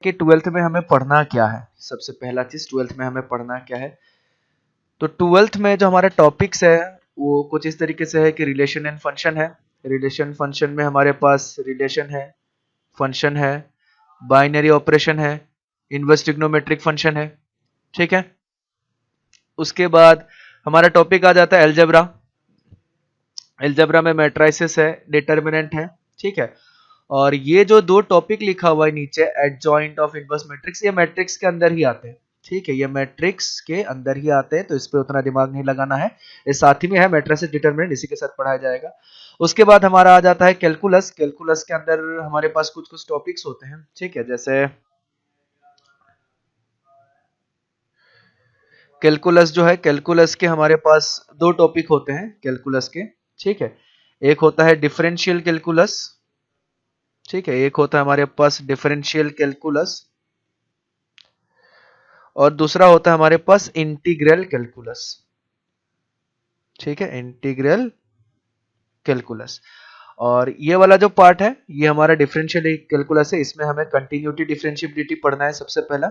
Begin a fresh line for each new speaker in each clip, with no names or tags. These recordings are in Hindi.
कि ट्वेल्थ में हमें पढ़ना क्या है। सबसे पहला चीज ट्वेल्थ में हमें पढ़ना क्या है। तो ट्वेल्थ में जो हमारे टॉपिक्स है वो कुछ इस तरीके से है कि रिलेशन एंड फंक्शन है। रिलेशन फंक्शन में हमारे पास रिलेशन है, फंक्शन है, बाइनरी ऑपरेशन है, इनवर्स ट्रिग्नोमेट्रिक फंक्शन है। ठीक है। उसके बाद हमारा टॉपिक आ जाता है एलजेब्रा। एलजेब्रा में मैट्रिसेस है, डिटर्मिनेंट है। ठीक है। और ये जो दो टॉपिक लिखा हुआ है नीचे, एडजॉइंट ऑफ इनवर्स मैट्रिक्स, ये मैट्रिक्स के अंदर ही आते हैं। ठीक है, ये मैट्रिक्स के अंदर ही आते हैं, तो इस पे उतना दिमाग नहीं लगाना है। ये साथ ही में है, मैट्रिसेस डिटरमिनेंट इसी के साथ पढ़ाया जाएगा। उसके बाद हमारा आ जाता है कैलकुलस। कैलकुलस के अंदर हमारे पास कुछ कुछ टॉपिक्स होते हैं। ठीक है, जैसे कैलकुलस जो है, कैलकुलस के हमारे पास दो टॉपिक होते हैं कैलकुलस के। ठीक है, एक होता है डिफरेंशियल कैलकुलस। ठीक है, एक होता है हमारे पास डिफरेंशियल कैलकुलस, और दूसरा होता है हमारे पास इंटीग्रल कैलकुलस। ठीक है, इंटीग्रल कैलकुलस। और ये वाला जो पार्ट है ये हमारा डिफरेंशियल कैलकुलस है। इसमें हमें कंटिन्यूटी डिफरेंशिएबिलिटी पढ़ना है सबसे पहला।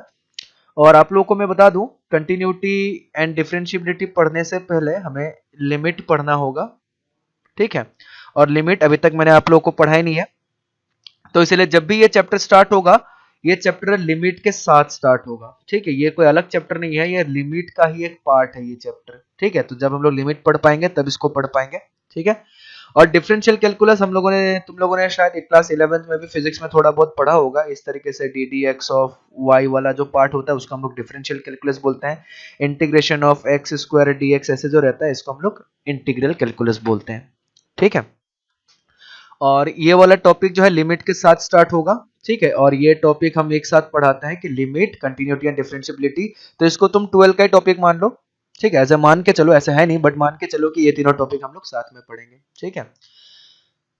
और आप लोगों को मैं बता दूं, कंटिन्यूटी एंड डिफरेंशिएबिलिटी पढ़ने से पहले हमें लिमिट पढ़ना होगा। ठीक है, और लिमिट अभी तक मैंने आप लोगों को पढ़ाई नहीं है, तो इसलिए जब भी ये चैप्टर स्टार्ट होगा, ये चैप्टर लिमिट के साथ स्टार्ट होगा। ठीक है, ये कोई अलग चैप्टर नहीं है, ये लिमिट का ही एक पार्ट है ये चैप्टर। ठीक है, तो जब हम लोग लिमिट पढ़ पाएंगे तब इसको पढ़ पाएंगे। ठीक है। और डिफरेंशियल कैलकुलस तुम लोगों ने शायद क्लास 11th में भी फिजिक्स में थोड़ा बहुत पढ़ा होगा। इस तरीके से d d x of y वाला जो पार्ट होता है उसको हम लोग डिफरेंशियल कैलकुलस बोलते हैं। Integration of x square D x ऐसे जो रहता है इसको हम लोग इंटीग्रल कैलकुलस बोलते हैं। ठीक है, और ये वाला टॉपिक जो है लिमिट के साथ स्टार्ट होगा। ठीक है, और ये टॉपिक हम एक साथ पढ़ाते हैं कि लिमिट, कंटिन्यूटी एंड डिफरेंशिएबिलिटी। तो इसको तुम 12 का ही टॉपिक मान लो। ठीक है, ऐसे मान के चलो, ऐसा है नहीं बट मान के चलो कि ये तीनों टॉपिक हम लोग साथ में पढ़ेंगे। ठीक है।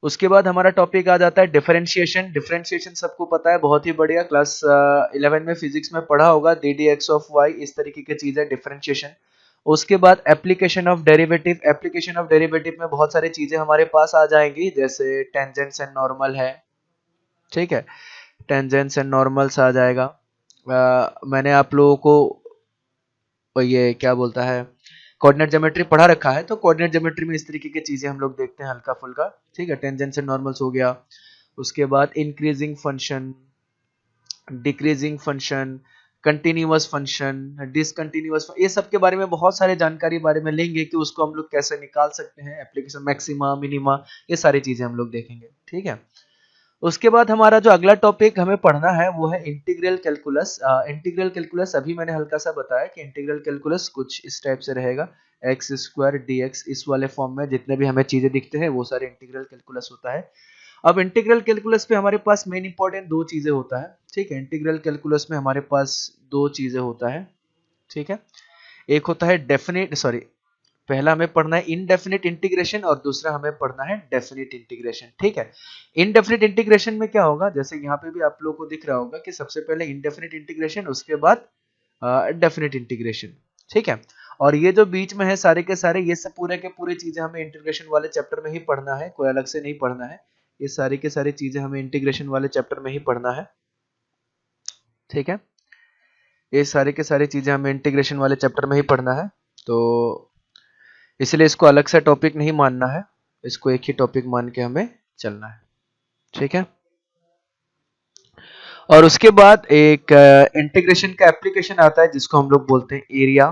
उसके बाद हमारा टॉपिक आ जाता है डिफरेंशिएशन। डिफरेंशिएशन सबको पता है, बहुत ही बढ़िया, क्लास 11 में फिजिक्स में पढ़ा होगा। D d x of y इस तरीके की चीज है डिफरेंशिएशन। उसके बाद application of derivative. Application of derivative में बहुत सारी चीजें हमारे पास आ जाएंगी, जैसे टेंजेंट्स एंड नॉर्मल है। ठीक है, टेंजेंट्स एंड नॉर्मल्स आ जाएगा। मैंने आप लोगों को ये क्या बोलता है, कोऑर्डिनेट ज्योमेट्री पढ़ा रखा है, तो कोऑर्डिनेट ज्योमेट्री में इस तरीके की चीजें हम लोग देखते हैं हल्का फुल्का। ठीक है, टेंजेंट्स एंड नॉर्मल्स हो गया। उसके बाद increasing function, decreasing function, continuous function, discontinuous, ये सब के बारे में बहुत सारे जानकारी बारे में लेंगे कि उसको हम लोग कैसे निकाल सकते हैं, एप्लीकेशन मैक्सिमा मिनिमा, ये सारी चीजें हम लोग देखेंगे। ठीक है। उसके बाद हमारा जो अगला टॉपिक हमें पढ़ना है वो है इंटीग्रल कैलकुलस। इंटीग्रल कैलकुलस अभी मैंने हल्का सा बताया कि इंटीग्रल कैलकुलस कुछ इस टाइप से रहेगा, एक्स स्क्वायर डी एक्स, इस वाले फॉर्म में जितने भी हमें चीजें दिखते हैं वो सारे इंटीग्रल कैलकुलस होता है। अब इंटीग्रल कैलकुलस पे हमारे पास मेन इंपॉर्टेंट दो चीजें होता है। ठीक है, इंटीग्रल कैलकुलस में हमारे पास दो चीजें होता है। ठीक है, एक होता है डेफिनेट, सॉरी, पहला हमें पढ़ना है इनडेफिनिट इंटीग्रेशन और दूसरा हमें पढ़ना है डेफिनिट इंटीग्रेशन। ठीक है, इनडेफिनिट इंटीग्रेशन में क्या होगा, जैसे यहाँ पे भी आप लोगों को दिख रहा होगा कि सबसे पहले इनडेफिनिट इंटीग्रेशन, उसके बाद डेफिनिट इंटीग्रेशन। ठीक है, और ये जो बीच में है सारे के सारे, ये सब पूरे के पूरे चीजें हमें इंटीग्रेशन वाले चैप्टर में ही पढ़ना है, कोई अलग से नहीं पढ़ना है। ये सारी के सारी चीजें हमें इंटीग्रेशन वाले चैप्टर में ही पढ़ना है। ठीक है, ये सारी के सारी चीजें हमें इंटीग्रेशन वाले चैप्टर में ही पढ़ना है, तो इसलिए इसको अलग से टॉपिक नहीं मानना है, इसको एक ही टॉपिक मान के हमें चलना है। ठीक है, और उसके बाद एक इंटीग्रेशन का एप्लीकेशन आता है जिसको हम लोग बोलते हैं एरिया।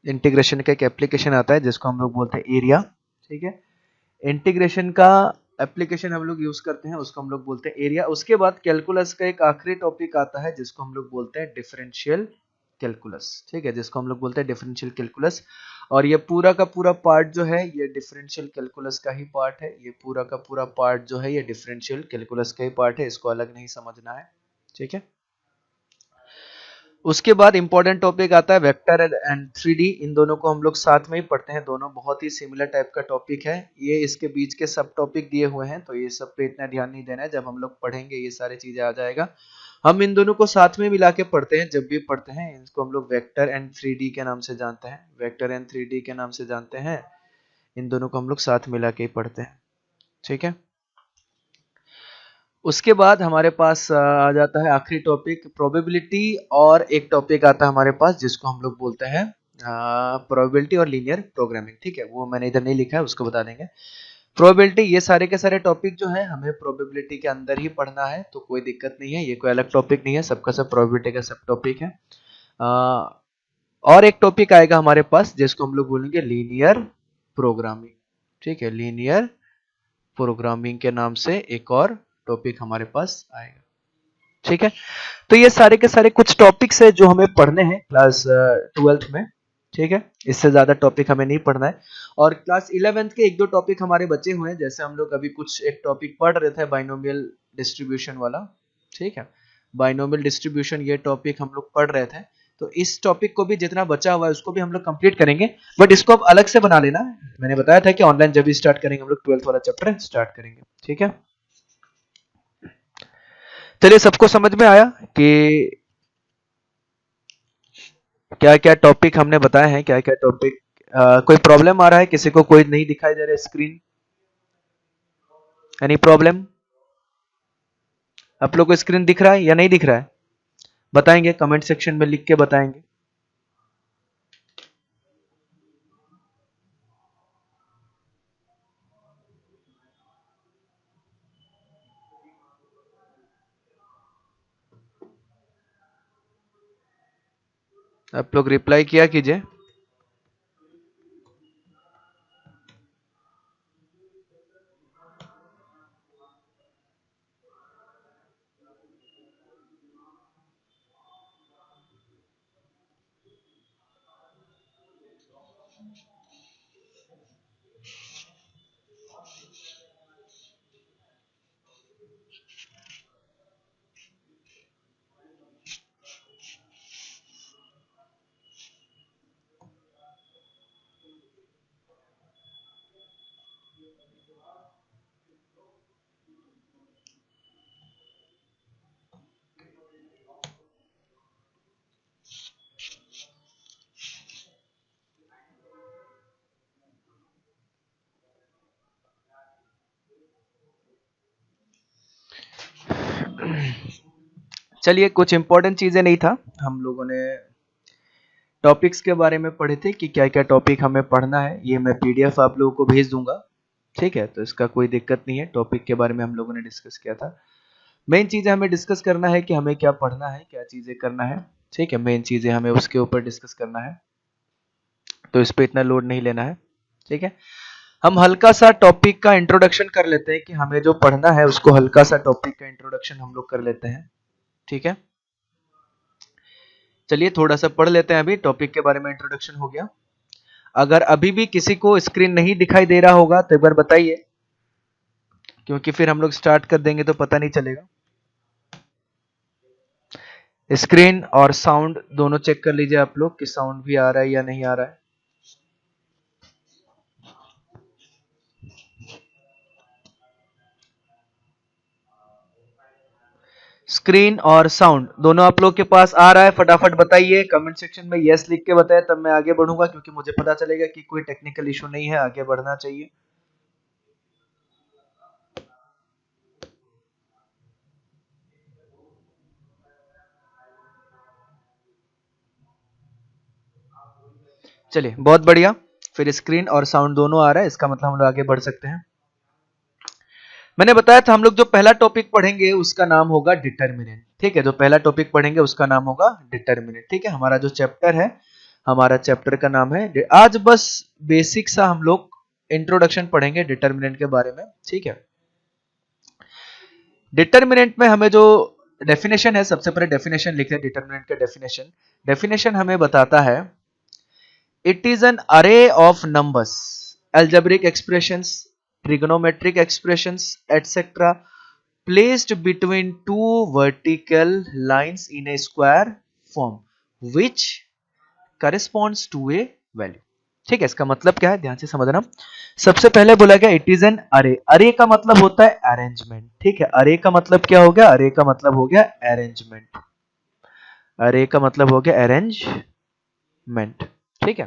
इंटीग्रेशन का एक एप्लीकेशन आता है जिसको हम लोग बोलते हैं एरिया। ठीक है, इंटीग्रेशन का एप्लीकेशन हम लोग यूज करते हैं, उसको हम लोग बोलते हैं एरिया। उसके बाद कैलकुलस का एक आखिरी टॉपिक आता है जिसको हम लोग बोलते हैं डिफरेंशियल कैलकुलस। ठीक है, जिसको हम लोग बोलते हैं डिफरेंशियल कैलकुलस। और ये पूरा का पूरा पार्ट जो है ये डिफरेंशियल कैलकुलस का ही पार्ट है। ये पूरा का पूरा पार्ट जो है ये डिफरेंशियल कैलकुलस का ही पार्ट है, इसको अलग नहीं समझना है। ठीक है, उसके बाद इंपॉर्टेंट टॉपिक आता है वेक्टर एंड 3D। इन दोनों को हम लोग साथ में ही पढ़ते हैं, दोनों बहुत ही सिमिलर टाइप का टॉपिक है। ये इसके बीच के सब टॉपिक दिए हुए हैं, तो ये सब पे इतना ध्यान नहीं देना है, जब हम लोग पढ़ेंगे ये सारी चीजें आ जाएगा। हम इन दोनों को साथ में मिला के पढ़ते हैं, जब भी पढ़ते हैं इसको हम लोग वेक्टर एंड 3D के नाम से जानते हैं, वेक्टर एंड 3D के नाम से जानते हैं। इन दोनों को हम लोग साथ मिला के ही पढ़ते हैं। ठीक है, उसके बाद हमारे पास आ जाता है आखिरी टॉपिक प्रोबेबिलिटी, और एक टॉपिक आता है हमारे पास जिसको हम लोग बोलते हैं प्रोबेबिलिटी और लीनियर प्रोग्रामिंग। ठीक है, वो मैंने इधर नहीं लिखा है, उसको बता देंगे। प्रोबेबिलिटी, ये सारे के सारे टॉपिक जो है हमें प्रोबेबिलिटी के अंदर ही पढ़ना है, तो कोई दिक्कत नहीं है, ये कोई अलग टॉपिक नहीं है, सबका सब प्रोबेबिलिटी का सब टॉपिक है। और एक टॉपिक आएगा हमारे पास जिसको हम लोग बोलेंगे लीनियर प्रोग्रामिंग। ठीक है, लीनियर प्रोग्रामिंग के नाम से एक और टॉपिक हमारे पास आएगा। ठीक है, तो ये सारे के सारे कुछ टॉपिक्स है जो हमें पढ़ने हैं क्लास 12th में। ठीक है, इससे ज्यादा टॉपिक हमें नहीं पढ़ना है। और क्लास 11th के एक दो टॉपिक हमारे बचे हुए हैं, जैसे हम लोग अभी कुछ एक टॉपिक पढ़ रहे थे बाइनोमियल डिस्ट्रीब्यूशन वाला। ठीक है, बाइनोमियल डिस्ट्रीब्यूशन ये टॉपिक हम लोग पढ़ रहे थे, तो इस टॉपिक को भी जितना बचा हुआ है उसको भी हम लोग कंप्लीट करेंगे, बट इसको अब अलग से बना लेना। मैंने बताया था कि ऑनलाइन जब भी स्टार्ट करेंगे हम लोग 12th वाला चैप्टर स्टार्ट करेंगे। ठीक है, चलिए, सबको समझ में आया कि क्या क्या टॉपिक हमने बताए हैं, क्या क्या टॉपिक। कोई प्रॉब्लम आ रहा है किसी को? कोई नहीं दिखाई दे रहा है स्क्रीन? Any problem? आप लोग को स्क्रीन दिख रहा है या नहीं दिख रहा है? बताएंगे, कमेंट सेक्शन में लिख के बताएंगे। आप लोग रिप्लाई किया कीजिए। चलिए, कुछ इंपॉर्टेंट चीजें नहीं था, हम लोगों ने टॉपिक्स के बारे में पढ़े थे कि क्या क्या टॉपिक हमें पढ़ना है। ये मैं पीडीएफ आप लोगों को भेज दूंगा। ठीक है, तो इसका कोई दिक्कत नहीं है, टॉपिक के बारे में हम लोगों ने डिस्कस किया था। मेन चीजें हमें डिस्कस करना है कि हमें क्या पढ़ना है, क्या चीजें करना है। ठीक है, मेन चीजें हमें उसके ऊपर डिस्कस करना है, तो इस पे इतना लोड नहीं लेना है। ठीक है, हम हल्का सा टॉपिक का इंट्रोडक्शन कर लेते हैं कि हमें जो पढ़ना है उसको हल्का सा टॉपिक का इंट्रोडक्शन हम लोग कर लेते हैं। ठीक है, चलिए थोड़ा सा पढ़ लेते हैं। अभी टॉपिक के बारे में इंट्रोडक्शन हो गया। अगर अभी भी किसी को स्क्रीन नहीं दिखाई दे रहा होगा तो एक बार बताइए, क्योंकि फिर हम लोग स्टार्ट कर देंगे तो पता नहीं चलेगा। स्क्रीन और साउंड दोनों चेक कर लीजिए आप लोग कि साउंड भी आ रहा है या नहीं आ रहा है। स्क्रीन और साउंड दोनों आप लोग के पास आ रहा है? फटाफट बताइए कमेंट सेक्शन में यस लिख के बताएं, तब मैं आगे बढ़ूंगा, क्योंकि मुझे पता चलेगा कि कोई टेक्निकल इशू नहीं है, आगे बढ़ना चाहिए। चलिए, बहुत बढ़िया, फिर स्क्रीन और साउंड दोनों आ रहा है, इसका मतलब हम लोग आगे बढ़ सकते हैं। मैंने बताया था हम लोग जो पहला टॉपिक पढ़ेंगे उसका नाम होगा डिटर्मिनेंट। ठीक है, जो पहला टॉपिक पढ़ेंगे उसका नाम होगा डिटर्मिनेंट। ठीक है, हमारा जो चैप्टर है, हमारा चैप्टर का नाम है, आज बस बेसिक सा हम लोग इंट्रोडक्शन पढ़ेंगे डिटर्मिनेंट के बारे में। ठीक है, डिटर्मिनेंट में हमें जो डेफिनेशन है, सबसे पहले डेफिनेशन लिखते हैं। डिटर्मिनेंट का डेफिनेशन, डेफिनेशन हमें बताता है इट इज एन अरे of numbers, algebraic expressions, trigonometric expressions, etc. placed between two vertical lines in a square form which corresponds to a value. ठीक है, इसका मतलब क्या है, ध्यान से समझना। सबसे पहले बोला गया इट इज एन अरे। अरे का मतलब होता है अरेंजमेंट। ठीक है, अरे का मतलब क्या हो गया? अरे का मतलब हो गया अरेंजमेंट। अरे का मतलब हो गया अरेंजमेंट। ठीक है,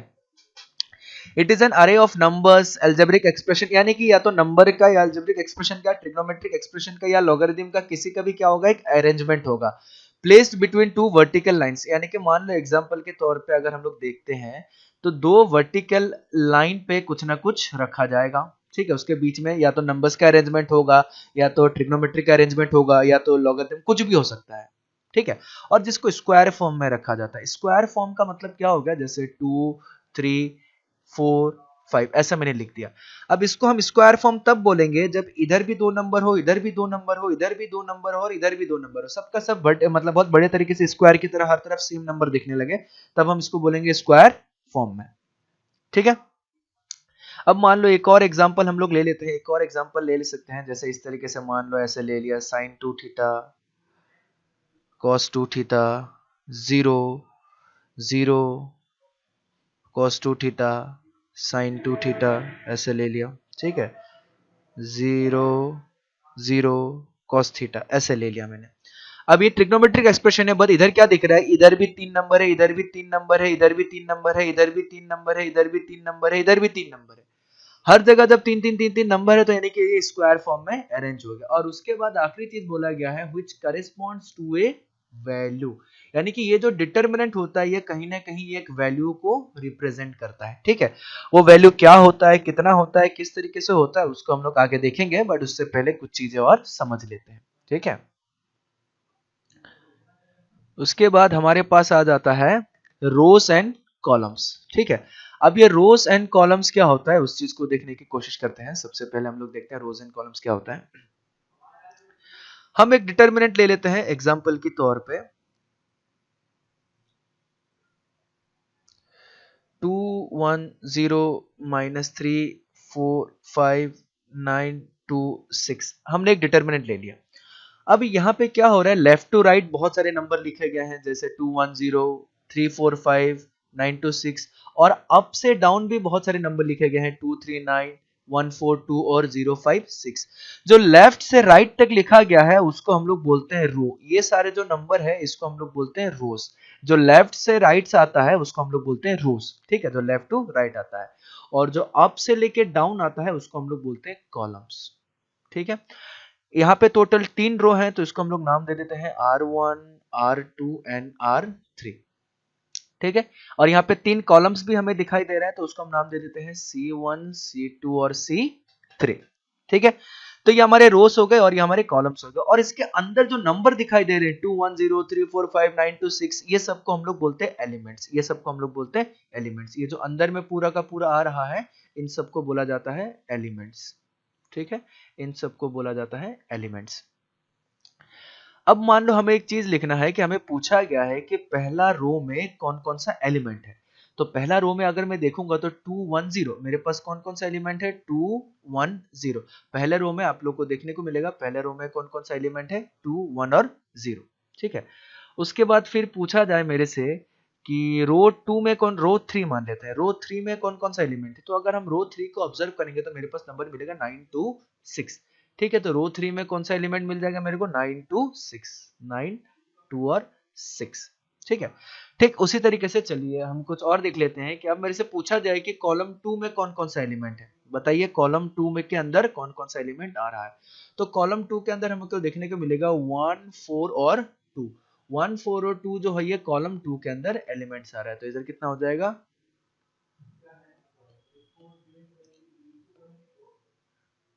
इट इज एन अरे ऑफ नंबर्स, एल्जेब्रिक एक्सप्रेशन, यानी कि या तो नंबर का या एल्जेब्रिक एक्सप्रेशन का, ट्रिग्नोमेट्रिक एक्सप्रेशन का या लॉगरिथम का, किसी का भी क्या होगा, एक अरेंजमेंट होगा placed between two vertical lines. यानी कि मान लो एग्जांपल के तौर पे अगर हम लोग देखते हैं तो दो वर्टिकल लाइन पे कुछ ना कुछ रखा जाएगा, ठीक है, उसके बीच में या तो नंबर्स का अरेंजमेंट होगा, या तो ट्रिग्नोमेट्रिक का अरेंजमेंट होगा, या तो लॉगरिथम, कुछ भी हो सकता है, ठीक है। और जिसको स्क्वायर फॉर्म में रखा जाता है, स्क्वायर फॉर्म का मतलब क्या हो गया, जैसे 2 3 4 5 ऐसा मैंने लिख दिया। अब इसको हम स्क्वायर फॉर्म तब बोलेंगे जब इधर भी दो नंबर हो, इधर भी दो नंबर हो, इधर भी दो नंबर हो और इधर भी दो नंबर हो, सबका सब मतलब बहुत बड़े तरीके से स्क्वायर की तरह हर तरफ सेम नंबर दिखने लगे, तब हम इसको बोलेंगे स्क्वायर फॉर्म में, ठीक है। अब मान लो एक और एग्जांपल हम लोग ले लेते हैं, एक और एग्जांपल ले सकते हैं, जैसे इस तरीके से मान लो ऐसे ले लिया, sin 2 theta cos 2 theta 0 0 cos 2 theta sin 2 theta ऐसे ले लिया, ठीक है, 0 0 cos थीटा ऐसे ले लिया मैंने। अब ये ट्रिग्नोमेट्रिक एक्सप्रेशन है, बट इधर क्या दिख रहा है, इधर भी 3 नंबर है, इधर भी 3 नंबर है, इधर भी 3 नंबर है, इधर भी 3 नंबर है, इधर भी 3 नंबर है, इधर भी 3 नंबर है। हर जगह जब 3 नंबर है तो यानी कि ये स्क्वायर फॉर्म में अरेंज हो गया। और उसके बाद आखिरी चीज बोला गया है which corresponds to a value, यानी कि ये जो डिटर्मिनेंट होता है ये कहीं ना कहीं एक वैल्यू को रिप्रेजेंट करता है, ठीक है। वो वैल्यू क्या होता है, कितना होता है, किस तरीके से होता है, उसको हम लोग आगे देखेंगे, बट उससे पहले कुछ चीजें और समझ लेते हैं, ठीक है। उसके बाद हमारे पास आ जाता है रोस एंड कॉलम्स, ठीक है। अब ये रोस एंड कॉलम्स क्या होता है उस चीज को देखने की कोशिश करते हैं। सबसे पहले हम लोग देखते हैं रोस एंड कॉलम्स क्या होता है। हम एक डिटर्मिनेंट ले लेते हैं एग्जांपल के तौर पे 2 1 0 -3 4 5 9 2 6 हमने एक डिटर्मिनेंट ले लिया। अब यहाँ पे क्या हो रहा है, लेफ्ट टू राइट बहुत सारे नंबर लिखे गए हैं, जैसे 2 1 0 3 4 5 9 2 6, और अप से डाउन भी बहुत सारे नंबर लिखे गए हैं 2 3 9 1 4 2 और 0 5 6। जो लेफ्ट से राइट तक लिखा गया है उसको हम लोग बोलते हैं रो। ये सारे जो नंबर है इसको हम लोग बोलते हैं रोज। जो लेफ्ट से राइट से आता है उसको हम लोग बोलते हैं रोज, ठीक है, जो लेफ्ट टू राइट आता है। और जो अप से लेके डाउन आता है उसको हम लोग बोलते हैं कॉलम्स, ठीक है। यहाँ पे टोटल 3 रो हैं तो इसको हम लोग नाम दे देते हैं R1 R2 एंड R3, ठीक है। और यहाँ पे 3 कॉलम्स भी हमें दिखाई दे रहे हैं तो उसको हम नाम दे देते हैं C1 C2 और C3, ठीक है। तो ये हमारे रोस हो गए और ये हमारे कॉलम्स हो गए, और इसके अंदर जो नंबर दिखाई दे रहे हैं 2 1 0 3 4 5 9 2 6, ये सबको हम लोग बोलते हैं एलिमेंट्स, ये सबको हम लोग बोलते हैं एलिमेंट्स। ये जो अंदर में पूरा का पूरा आ रहा है इन सबको बोला जाता है एलिमेंट्स, ठीक है, इन सबको बोला जाता है एलिमेंट्स। अब मान लो हमें एक चीज लिखना है कि हमें पूछा गया है कि पहला रो में कौन कौन सा एलिमेंट है। तो पहला रो में अगर मैं देखूंगा तो 2 1 0 मेरे पास कौन कौन सा एलिमेंट है, 2 1 0। पहले रो में आप लोग को देखने को मिलेगा, पहले रो में कौन कौन सा एलिमेंट है, 2 1 और 0, ठीक है। उसके बाद फिर पूछा जाए मेरे से कि रो 2 में कौन, रो 3 मान लेते हैं, रो 3 में कौन कौन सा एलिमेंट है। तो अगर हम रो 3 को ऑब्जर्व करेंगे तो मेरे पास नंबर मिलेगा 9 2 6, ठीक है। तो रो 3 में कौन सा एलिमेंट मिल जाएगा मेरे को, 9 2 6, 9 2 और 6, ठीक है। ठीक उसी तरीके से चलिए हम कुछ और देख लेते हैं कि अब मेरे से पूछा जाए कि कॉलम 2 में कौन कौन सा एलिमेंट है, बताइए कॉलम 2 में के अंदर कौन कौन सा एलिमेंट आ रहा है। तो कॉलम 2 के अंदर हमको देखने को मिलेगा 1 4 और 2। 1 4 और 2 जो है ये कॉलम 2 के अंदर एलिमेंट्स आ रहा है, तो इधर कितना हो जाएगा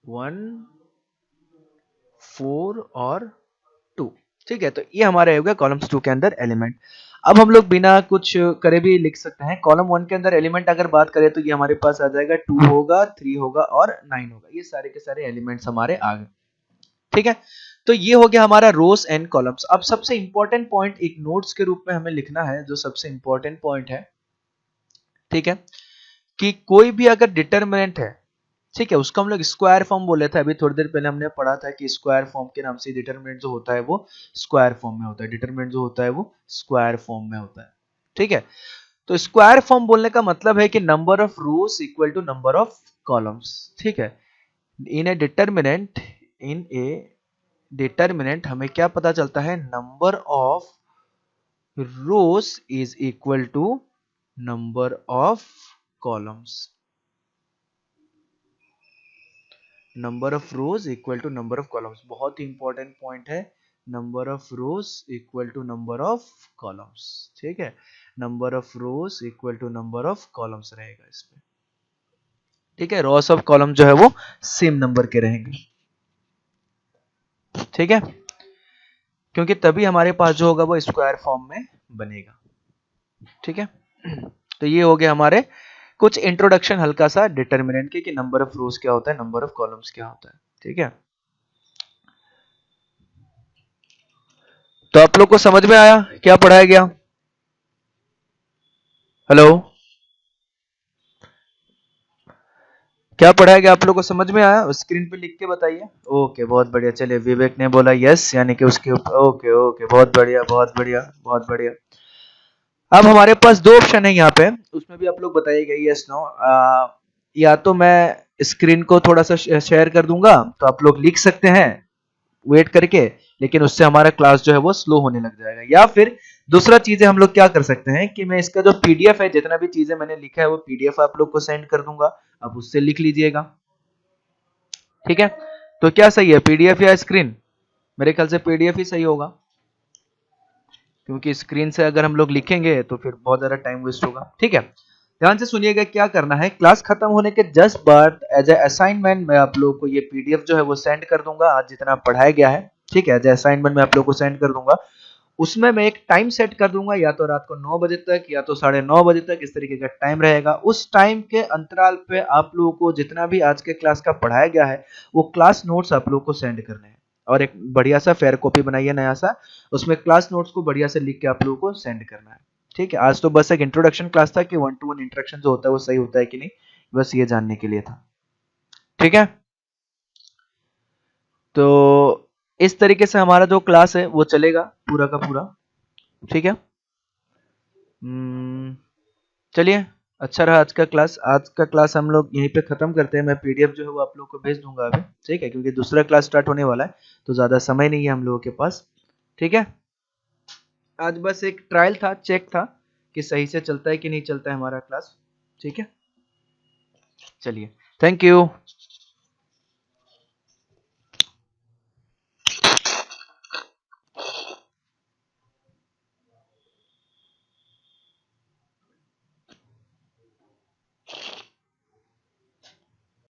1 4 और 2, ठीक है। तो ये हमारा हो गया कॉलम्स 2 के अंदर एलिमेंट। अब हम लोग बिना कुछ करे भी लिख सकते हैं, कॉलम 1 के अंदर एलिमेंट अगर बात करें तो ये हमारे पास आ जाएगा 2 होगा 3 होगा और 9 होगा, ये सारे के सारे एलिमेंट्स हमारे आ गए, ठीक है। तो ये हो गया हमारा रोज एंड कॉलम्स। अब सबसे इंपॉर्टेंट पॉइंट एक नोट्स के रूप में हमें लिखना है, जो सबसे इंपॉर्टेंट पॉइंट है, ठीक है, कि कोई भी अगर डिटर्मिनेंट है, ठीक है, उसको हम लोग स्क्वायर फॉर्म बोले थे। अभी थोड़ी देर पहले हमने पढ़ा था कि स्क्वायर फॉर्म के नाम से डिटरमिनेंट जो होता है वो स्क्वायर फॉर्म में होता है, डिटरमिनेंट जो होता है वो स्क्वायर फॉर्म में होता है, ठीक है। तो स्क्वायर फॉर्म बोलने का मतलब है कि number of rows equal to number of columns, ठीक है। इन ए डिटर्मिनेंट, इन ए डिटर्मिनेंट हमें क्या पता चलता है, number of rows is equal to number of columns, number of rows equal to number of columns, बहुत ही इंपॉर्टेंट पॉइंट है। Number of rows equal to number of columns, ठीक है, number of rows equal to number of columns रहेगा इसमें, ठीक है। रोस ऑफ कॉलम जो है वो सेम नंबर के रहेंगे, ठीक है, क्योंकि तभी हमारे पास जो होगा वो स्क्वायर फॉर्म में बनेगा, ठीक है। तो ये हो गया हमारे कुछ इंट्रोडक्शन हल्का सा डिटर्मिनेंट के, कि नंबर ऑफ रोज क्या होता है, नंबर ऑफ कॉलम्स क्या होता है, ठीक है। तो आप लोग को समझ में आया क्या पढ़ाया गया? हेलो, क्या पढ़ाया गया आप लोग को, समझ में आया? स्क्रीन पे लिख के बताइए। ओके, बहुत बढ़िया। चलिए, विवेक ने बोला यस, यानी कि उसके ऊपर। ओके ओके, बहुत बढ़िया बहुत बढ़िया बहुत बढ़िया। अब हमारे पास दो ऑप्शन है यहाँ पे, उसमें भी आप लोग बताइएगा यस नो। या तो मैं स्क्रीन को थोड़ा सा शेयर कर दूंगा, तो आप लोग लिख सकते हैं वेट करके, लेकिन उससे हमारा क्लास जो है वो स्लो होने लग जाएगा। या फिर दूसरा चीजें हम लोग क्या कर सकते हैं कि मैं इसका जो पीडीएफ है, जितना भी चीजें मैंने लिखा है वो पीडीएफ आप लोग को सेंड कर दूंगा, आप उससे लिख लीजिएगा, ठीक है। तो क्या सही है, पीडीएफ या स्क्रीन? मेरे ख्याल से पीडीएफ ही सही होगा, क्योंकि स्क्रीन से अगर हम लोग लिखेंगे तो फिर बहुत ज्यादा टाइम वेस्ट होगा, ठीक है। ध्यान से सुनिएगा क्या करना है। क्लास खत्म होने के जस्ट बाद एज ए असाइनमेंट मैं आप लोगों को ये पीडीएफ जो है वो सेंड कर दूंगा, आज जितना पढ़ाया गया है, ठीक है। एज ए असाइनमेंट मैं आप लोगों को सेंड कर दूंगा। उसमें मैं एक टाइम सेट कर दूंगा, या तो रात को 9 बजे तक या तो 9:30 बजे तक, इस तरीके का टाइम रहेगा। उस टाइम के अंतराल पे आप लोगों को जितना भी आज के क्लास का पढ़ाया गया है वो क्लास नोट्स आप लोगों को सेंड करने हैं, और एक बढ़िया सा फेयर कॉपी बनाइए नया सा, उसमें क्लास नोट्स को बढ़िया से लिख के आप लोगों को सेंड करना है, ठीक है। आज तो बस एक इंट्रोडक्शन क्लास था कि 1-to-1 इंटरेक्शन जो होता है वो सही होता है कि नहीं, बस ये जानने के लिए था, ठीक है। तो इस तरीके से हमारा जो क्लास है वो चलेगा पूरा का पूरा, ठीक है। चलिए, अच्छा रहा आज का क्लास। आज का क्लास हम लोग यहीं पे खत्म करते हैं। मैं पीडीएफ जो है वो आप लोग को भेज दूंगा अभी, ठीक है, क्योंकि दूसरा क्लास स्टार्ट होने वाला है, तो ज्यादा समय नहीं है हम लोगों के पास, ठीक है। आज बस एक ट्रायल था, चेक था कि सही से चलता है कि नहीं चलता है हमारा क्लास, ठीक है। चलिए, थैंक यू।